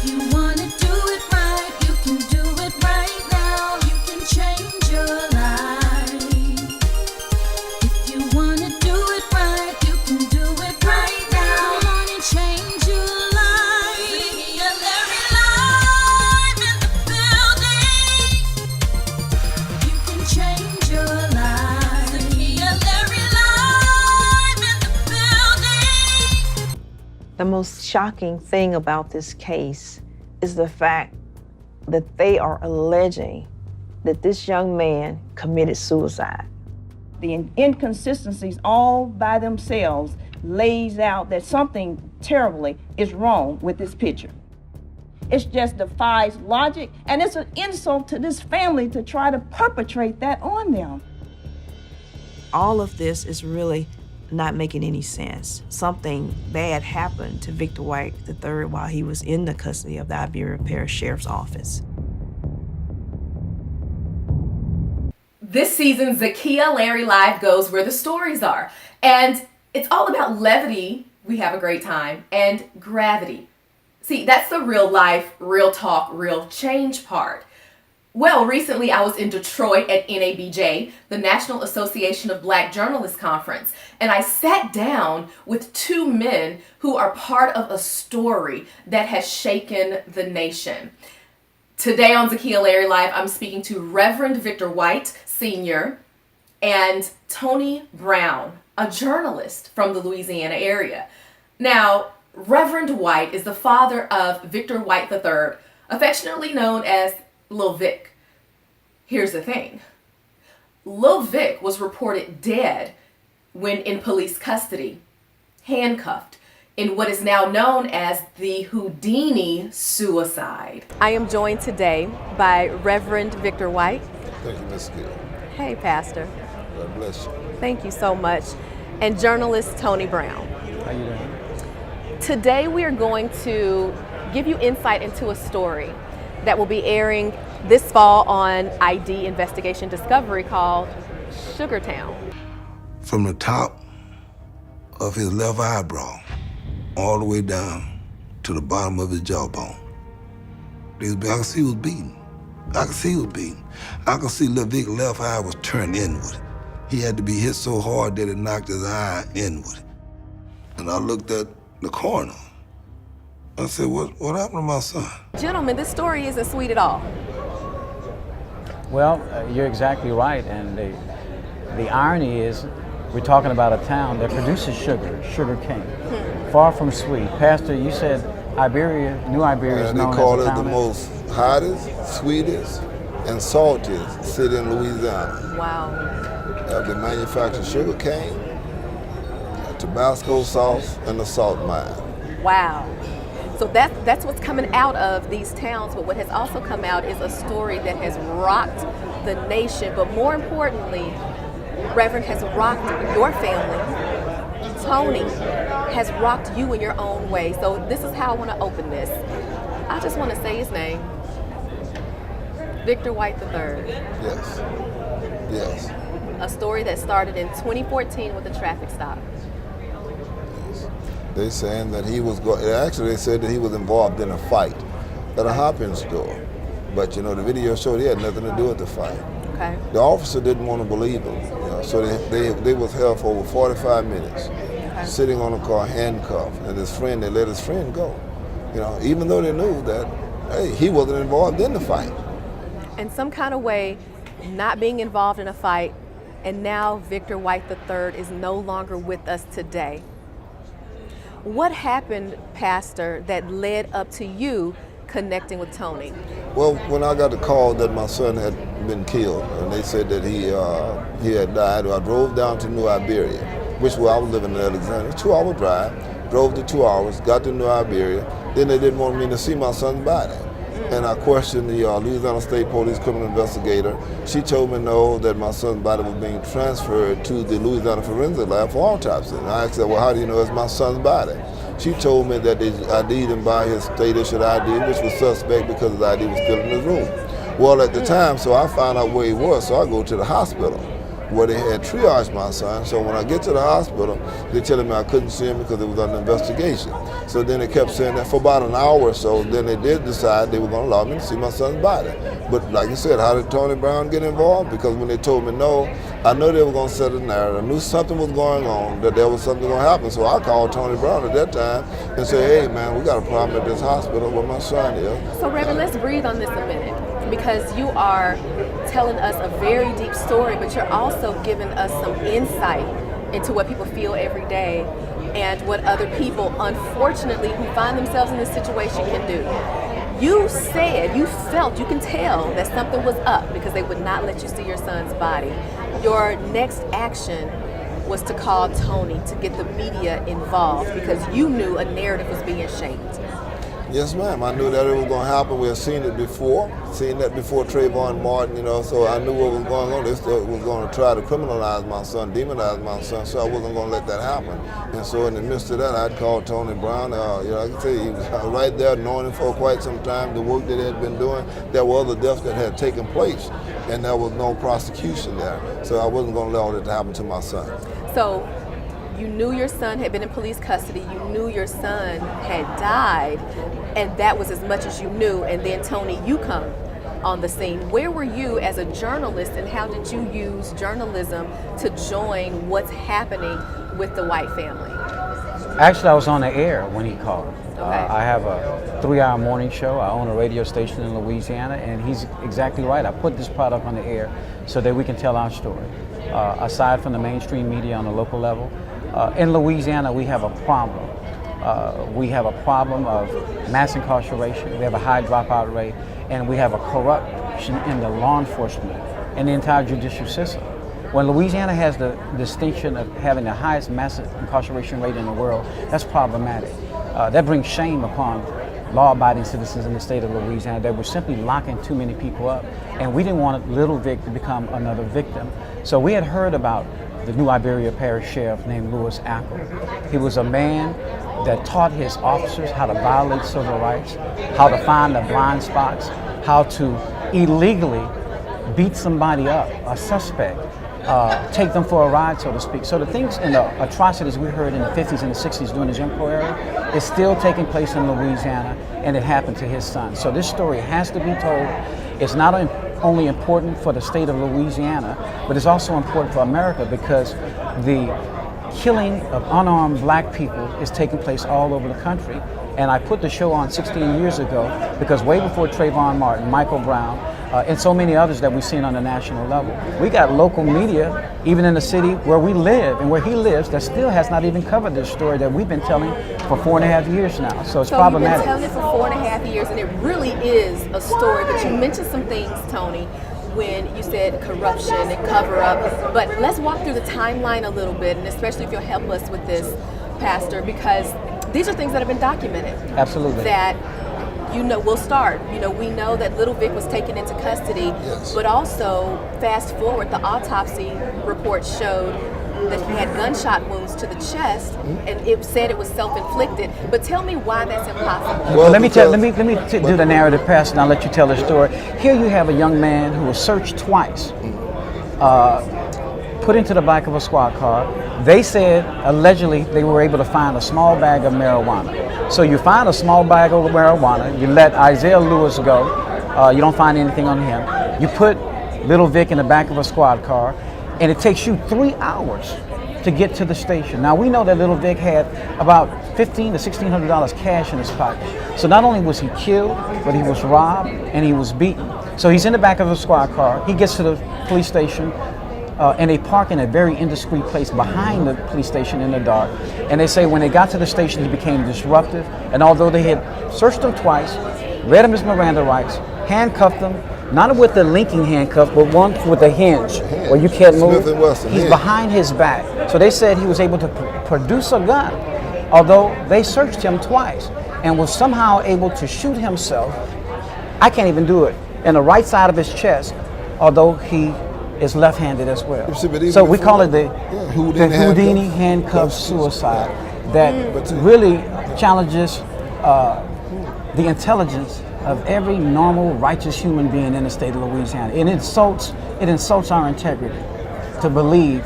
If you wanna do it right, you can do it right now. You can change your life. If you wanna do it right, you can do it right now. Come on and change your life. Zakiya Larry live in the building. You can change your life. Zakiya Larry live in the building. The most shocking thing about this case is the fact that they are alleging that this young man committed suicide. The inconsistencies all by themselves lays out that something terribly is wrong with this picture. It just defies logic, and it's an insult to this family to try to perpetrate that on them. All of this is really not making any sense. Something bad happened to Victor White III while he was in the custody of the Iberia Parish Sheriff's Office. This season, Zakiya Larry Live goes where the stories are. And it's all about levity, we have a great time, and gravity. See, that's the real life, real talk, real change part. Well, recently I was in Detroit at NABJ, the National Association of Black Journalists Conference, and I sat down with two men who are part of a story that has shaken the nation. Today on Zakiya Larry Live, I'm speaking to Reverend Victor White, Sr., and Tony Brown, a journalist from the Louisiana area. Now, Reverend White is the father of Victor White III, affectionately known as Lil Vic. Here's the thing. Lil Vic was reported dead when in police custody, handcuffed, in what is now known as the Houdini suicide. I am joined today by Reverend Victor White. Thank you, Ms. Gill. Hey, Pastor. God bless you. Thank you so much. And journalist Tony Brown. How you doing? Today we are going to give you insight into a story that will be airing this fall on ID Investigation Discovery called Sugartown. From the top of his left eyebrow all the way down to the bottom of his jawbone, I could see he was beaten. I could see he was beaten. I could see Lil Vic's left eye was turned inward. He had to be hit so hard that it knocked his eye inward. And I looked at the coroner. I said, what happened to my son? Gentlemen, this story isn't sweet at all. Well, you're exactly right, and the irony is we're talking about a town that produces sugar cane, far from sweet. Pastor, you said Iberia, New Iberia is known as a town. They call it the most hottest, sweetest, and saltiest city in Louisiana. Wow. They manufacture sugar cane, Tabasco sauce, and the salt mine. Wow. So that's what's coming out of these towns, but what has also come out is a story that has rocked the nation, but more importantly, Reverend has rocked your family. Tony has rocked you in your own way. So this is how I want to open this. I just want to say his name. Victor White III. Yes. Yes. A story that started in 2014 with a traffic stop. They saying that he was actually they said that he was involved in a fight at a Hopkins store. But you know, the video showed he had nothing to do with the fight. Okay. The officer didn't want to believe him, you know, so they was held for over 45 minutes, sitting on a car handcuffed, and they let his friend go. You know, even though they knew that, hey, he wasn't involved in the fight. In some kind of way, not being involved in a fight, and now Victor White III is no longer with us today. What happened, Pastor, that led up to you connecting with Tony? Well, when I got the call that my son had been killed, and they said that he had died, I drove down to New Iberia, which where I was living in Alexandria, 2-hour drive, drove the 2 hours, got to New Iberia, then they didn't want me to see my son's body. And I questioned the Louisiana State Police criminal investigator. She told me no, that my son's body was being transferred to the Louisiana Forensic Lab for autopsy. And I asked her, well, how do you know it's my son's body? She told me that they ID'd him by his state-issued ID, which was suspect because his ID was still in his room. Well, at the time, so I found out where he was, so I go to the hospital. where they had triaged my son. So when I get to the hospital, they telling me I couldn't see him because it was under investigation. So then they kept saying that for about an hour or so. Then they did decide they were going to allow me to see my son's body. But like you said, how did Tony Brown get involved? Because when they told me no, I know they were going to set a narrative. I knew something was going on, that there was something going to happen. So I called Tony Brown at that time and said, hey man, we got a problem at this hospital where my son is. So Reverend, let's breathe on this a minute, because you are telling us a very deep story, but you're also giving us some insight into what people feel every day and what other people, unfortunately, who find themselves in this situation can do. You said, you felt, you can tell that something was up because they would not let you see your son's body. Your next action was to call Tony to get the media involved because you knew a narrative was being shaped. Yes, ma'am. I knew that it was going to happen. We had seen that before Trayvon Martin, so I knew what was going on. They still was going to try to criminalize my son, demonize my son, so I wasn't going to let that happen. And so in the midst of that, I'd called Tony Brown. I can tell you, he was right there, knowing him for quite some time, the work that he had been doing. There were other deaths that had taken place, and there was no prosecution there. So I wasn't going to allow it to happen to my son. So you knew your son had been in police custody, you knew your son had died, and that was as much as you knew, and then Tony, you come on the scene. Where were you as a journalist, and how did you use journalism to join what's happening with the White family? Actually, I was on the air when he called. Okay. I have a 3-hour morning show. I own a radio station in Louisiana, and he's exactly right. I put this product on the air so that we can tell our story. Aside from the mainstream media on the local level, in Louisiana, we have a problem. We have a problem of mass incarceration. We have a high dropout rate, and we have a corruption in the law enforcement and the entire judicial system. When Louisiana has the distinction of having the highest mass incarceration rate in the world, that's problematic. That brings shame upon law-abiding citizens in the state of Louisiana that were simply locking too many people up, and we didn't want Little Vic to become another victim. So we had heard about the New Iberia Parish Sheriff named Louis Ackle. He was a man that taught his officers how to violate civil rights, how to find the blind spots, how to illegally beat somebody up, a suspect, take them for a ride, so to speak. So the things and the atrocities we heard in the 50s and the 60s during the Jim Crow era is still taking place in Louisiana, and it happened to his son. So this story has to be told. It's not only important for the state of Louisiana, but it's also important for America because the killing of unarmed black people is taking place all over the country. And I put the show on 16 years ago because way before Trayvon Martin, Michael Brown, and so many others that we've seen on the national level, we got local media, even in the city where we live and where he lives, that still has not even covered this story that we've been telling for 4.5 years now. So it's problematic. So you've been telling it for 4.5 years, and it really is a story. But you mentioned some things, Tony, when you said corruption and cover-up. But let's walk through the timeline a little bit, and especially if you'll help us with this, Pastor, because these are things that have been documented. Absolutely. That, we'll start. We know that Little Vic was taken into custody, Yes. but also, fast forward, the autopsy report showed that he had gunshot wounds to the chest, and it said it was self-inflicted. But tell me why that's impossible. Well, let me because- do the narrative, Pastor, and I'll let you tell the story. Here you have a young man who was searched twice, put into the back of a squad car. They said, allegedly, they were able to find a small bag of marijuana. So you find a small bag of marijuana, you let Isaiah Lewis go, you don't find anything on him. You put Little Vic in the back of a squad car, and it takes you 3 hours to get to the station. Now we know that Little Vic had about $1,500 to $1,600 cash in his pocket. So not only was he killed, but he was robbed and he was beaten. So he's in the back of a squad car. He gets to the police station, and they park in a very indiscreet place behind the police station in the dark. And they say when they got to the station, he became disruptive. And although they had searched him twice, read him his Miranda rights, handcuffed him, not with the linking handcuff, but one with a hinge where you can't move. Smith & Wesson, He's hinge. behind his back. So they said he was able to produce a gun, although they searched him twice, and was somehow able to shoot himself. I can't even do it. In the right side of his chest, although he is left-handed as well. See, but even So we before call it that, the Houdini Houdini handcuff. handcuff suicide that But- really challenges the intelligence of every normal, righteous human being in the state of Louisiana. It insults our integrity. to believe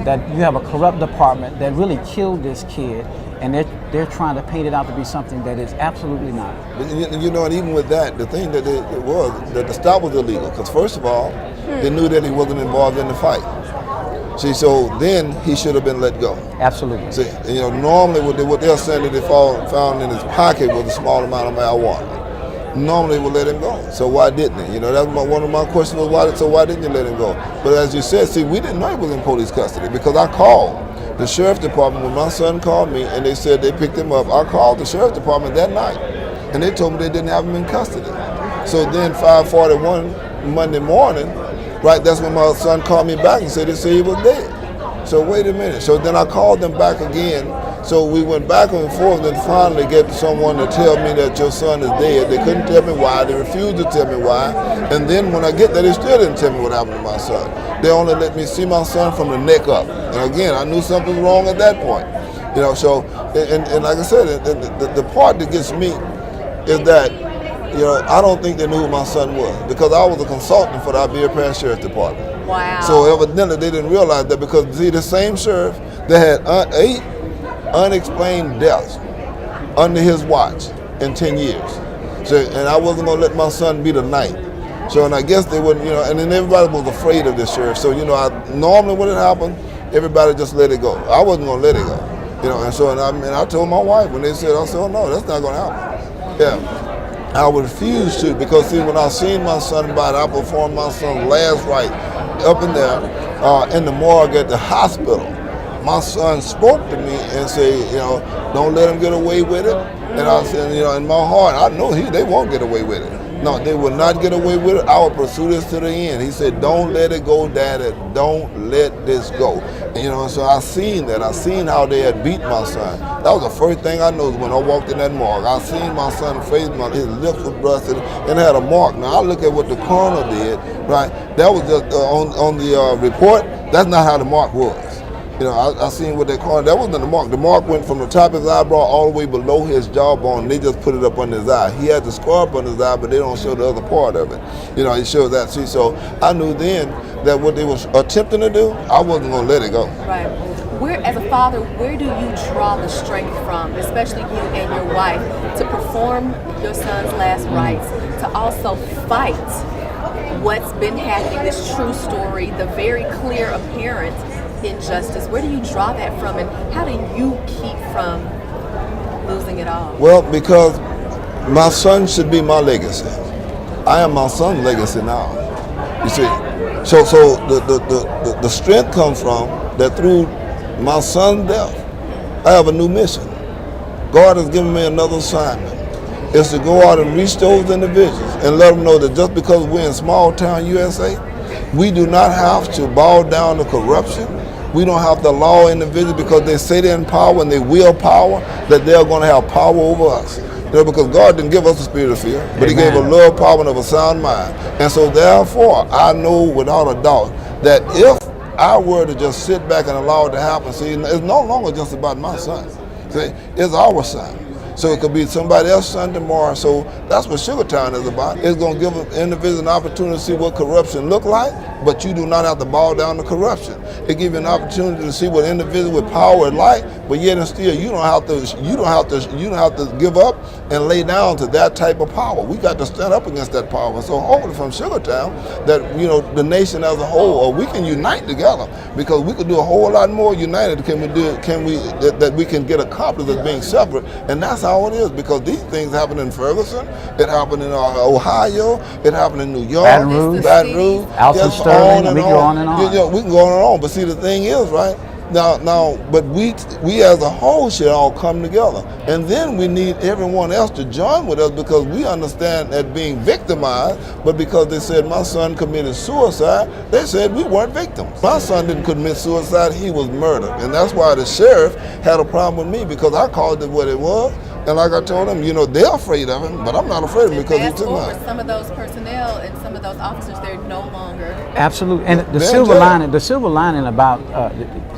that you have a corrupt department that really killed this kid, and they're trying to paint it out to be something that is absolutely not. You know, and even with that, the thing that it was, that the stop was illegal, because first of all, they knew that he wasn't involved in the fight. See, so then he should have been let go. Absolutely. See, you know, normally what they're saying that they found in his pocket was a small amount of marijuana. Normally they would let him go. So why didn't they? You know, that's one of my questions was why didn't you let him go? But as you said, see, we didn't know he was in police custody because I called the sheriff's department when my son called me and they said they picked him up. I called the sheriff's department that night and they told me they didn't have him in custody. So then 5:41 Monday morning, right, that's when my son called me back and said he was dead. So wait a minute. So then I called them back again. So we went back and forth and finally get someone to tell me that your son is dead. They couldn't tell me why. They refused to tell me why. And then when I get there, they still didn't tell me what happened to my son. They only let me see my son from the neck up. And again, I knew something was wrong at that point. You know, so, and like I said, the part that gets me is that, you know, I don't think they knew who my son was because I was a consultant for the Iberia Parish Sheriff's Department. Wow. So evidently they didn't realize that because, see, the same sheriff that had 8 unexplained deaths under his watch in 10 years. So, and I wasn't going to let my son be the 9th. So, and I guess they wouldn't, you know, and then everybody was afraid of this sheriff. So, you know, normally when it happened, everybody just let it go. I wasn't going to let it go. You know, and so, and I told my wife when they said, I said, oh no, that's not going to happen. Yeah. I refused to because, see, when I seen my son body, I performed my son's last rite up in there in the morgue at the hospital. My son spoke to me and said, you know, don't let him get away with it. And I said, you know, in my heart, I know they won't get away with it. No, they will not get away with it. I will pursue this to the end. He said, don't let it go, Daddy. Don't let this go. And, you know, so I seen that. I seen how they had beat my son. That was the first thing I noticed when I walked in that morgue. I seen my son's face, his lips were busted, and had a mark. Now, I look at what the coroner did, right? That was just on the report. That's not how the mark was. You know, I seen what they call it. That wasn't the mark. The mark went from the top of his eyebrow all the way below his jawbone. They just put it up under his eye. He had the scar up under his eye, but they don't show the other part of it. You know, it shows that. See, so I knew then that what they was attempting to do, I wasn't going to let it go. Right. Where, as a father, where do you draw the strength from, especially you and your wife, to perform your son's last rites, to also fight what's been happening, this true story, the very clear apparent injustice? Where do you draw that from, and how do you keep from losing it all? Well, because my son should be my legacy. I am my son's legacy now. You see, so the strength comes from that through my son's death, I have a new mission. God has given me another assignment. It's to go out and reach those individuals and let them know that just because we're in small town USA, we do not have to bow down to corruption. We don't have to allow individuals because they say they're in power and they will power, that they're going to have power over us. You know, because God didn't give us a spirit of fear, but He gave us love, power, and of a sound mind. And so therefore, I know without a doubt that if I were to just sit back and allow it to happen, see, it's no longer just about my son. See, it's our son. So it could be somebody else's son tomorrow. So that's what Sugartown is about. It's going to give individuals an opportunity to see what corruption look like, but you do not have to bow down to corruption. It gives you an opportunity to see what individuals with power is like, but yet and still you don't have to give up and lay down to that type of power. We got to stand up against that power. And so hopefully from Sugartown that, you know, the nation as a whole, or we can unite together, because we could do a whole lot more united that we can get accomplished as being separate. And that's how it is, because these things happen in Ferguson, it happened in Ohio, it happened in New York, Baton Rouge, Alton Sterling, we can go on and on. You know, we can go on and on, but see the thing is, right, now, but we as a whole should all come together. And then we need everyone else to join with us, because we understand that being victimized, but because they said my son committed suicide, they said we weren't victims. My son didn't commit suicide, he was murdered. And that's why the sheriff had a problem with me, because I called it what it was. And like I told them, you know, they're afraid of him, but I'm not afraid of him because he took mine. Some of those personnel and some of those officers, they're no longer. Absolutely. And the silver lining about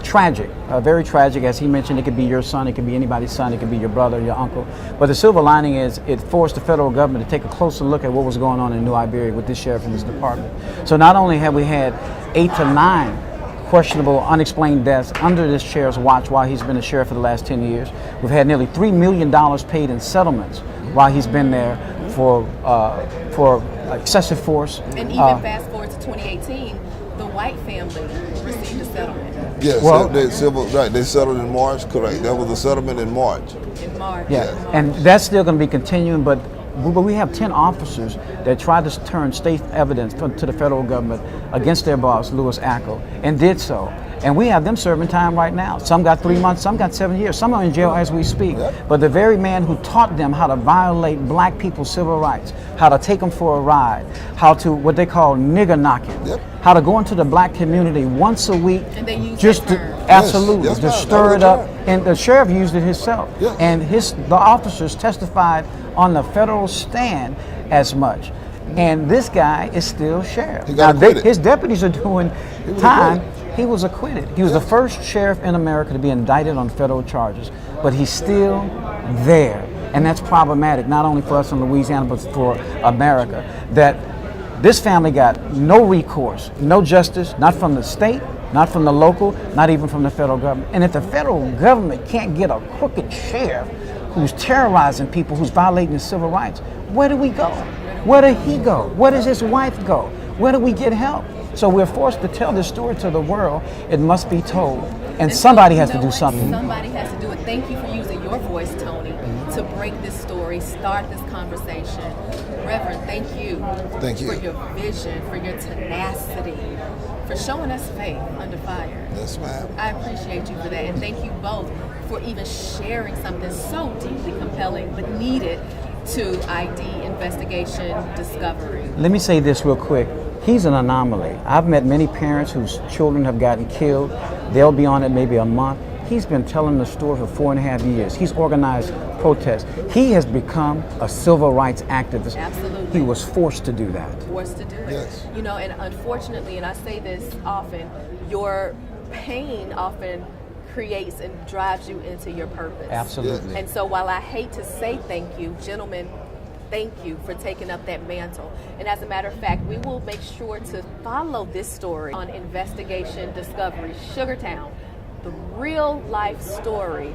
tragic, very tragic, as he mentioned, it could be your son, it could be anybody's son, it could be your brother, your uncle. But the silver lining is it forced the federal government to take a closer look at what was going on in New Iberia with this sheriff and this department. So not only have we had 8 to 9 questionable, unexplained deaths under this sheriff's watch while he's been a sheriff for the last 10 years. We've had nearly $3 million paid in settlements while he's been there for excessive force. And even fast forward to 2018, the White family received a settlement. Yes, Well- they settled in March, correct. That was a settlement in March. In March. Yeah, and that's still going to be continuing, but we have 10 officers that tried to turn state evidence to the federal government against their boss, Louis Ackel, and did so. And we have them serving time right now. Some got 3 months, some got 7 years, some are in jail as we speak. Yep. But the very man who taught them how to violate black people's civil rights, how to take them for a ride, how to what they call nigger knocking, Yep. how to go into the black community once a week, And they use just that to, term. absolutely, Yes, to ma'am. stir That it was up. the term. And the sheriff used it himself. Yeah. And the officers testified on the federal stand as much. And this guy is still sheriff. He got Now, acquitted. his deputies are doing was time. acquitted. He was acquitted. He was the first sheriff in America to be indicted on federal charges, but he's still there. And that's problematic, not only for us in Louisiana, but for America. That this family got no recourse, no justice, not from the state, not from the local, not even from the federal government. And if the federal government can't get a crooked sheriff who's terrorizing people, who's violating the civil rights, where do we go? Where did he go? Where does his wife go? Where do we get help? So we're forced to tell this story to the world. It must be told. And somebody has to do something. Somebody has to do it. Thank you for using your voice, Tony, to break this story, start this conversation. Reverend, thank you. Thank you. For your vision, for your tenacity, for showing us faith under fire. Yes, ma'am. I appreciate you for that. And thank you both for even sharing something so deeply compelling but needed to ID investigation discovery. Let me say this real quick. He's an anomaly. I've met many parents whose children have gotten killed. They'll be on it maybe a month. He's been telling the story for 4.5 years. He's organized protests. He has become a civil rights activist. Absolutely. He was forced to do that. Forced to do it. Yes. You know, and unfortunately, and I say this often, your pain often creates and drives you into your purpose. Absolutely. And so while I hate to say thank you, gentlemen, thank you for taking up that mantle. And as a matter of fact, we will make sure to follow this story on Investigation Discovery, Sugartown, the real life story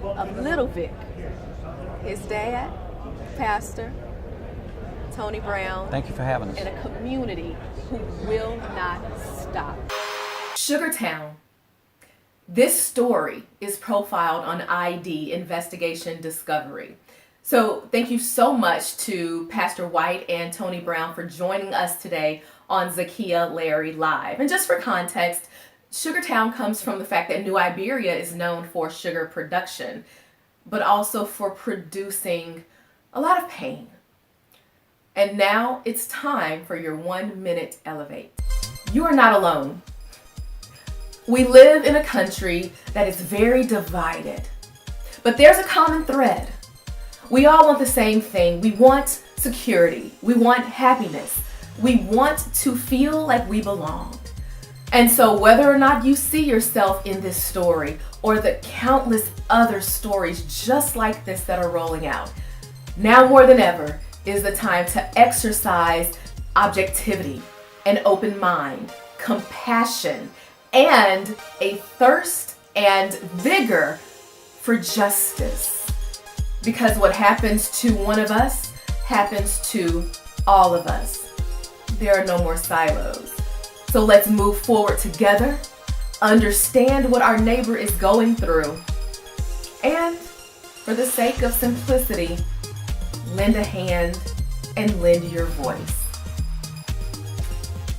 of Little Vic, his dad, Pastor Tony Brown, Thank you for having us. and a community who will not stop. Sugartown. This story is profiled on ID Investigation Discovery. So thank you so much to Pastor White and Tony Brown for joining us today on Zakiya Larry Live. And just for context, Sugartown comes from the fact that New Iberia is known for sugar production, but also for producing a lot of pain. And now it's time for your 1 minute elevate. You are not alone. We live in a country that is very divided, but there's a common thread. We all want the same thing. We want security. We want happiness. We want to feel like we belong. And so whether or not you see yourself in this story or the countless other stories just like this that are rolling out, now more than ever is the time to exercise objectivity, an open mind, compassion, and a thirst and vigor for justice. Because what happens to one of us happens to all of us. There are no more silos. So let's move forward together, understand what our neighbor is going through, and for the sake of simplicity, lend a hand and lend your voice.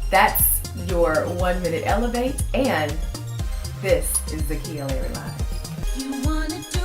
That's your 1 minute elevate, and this is Zakiya Larry Live. You wanna do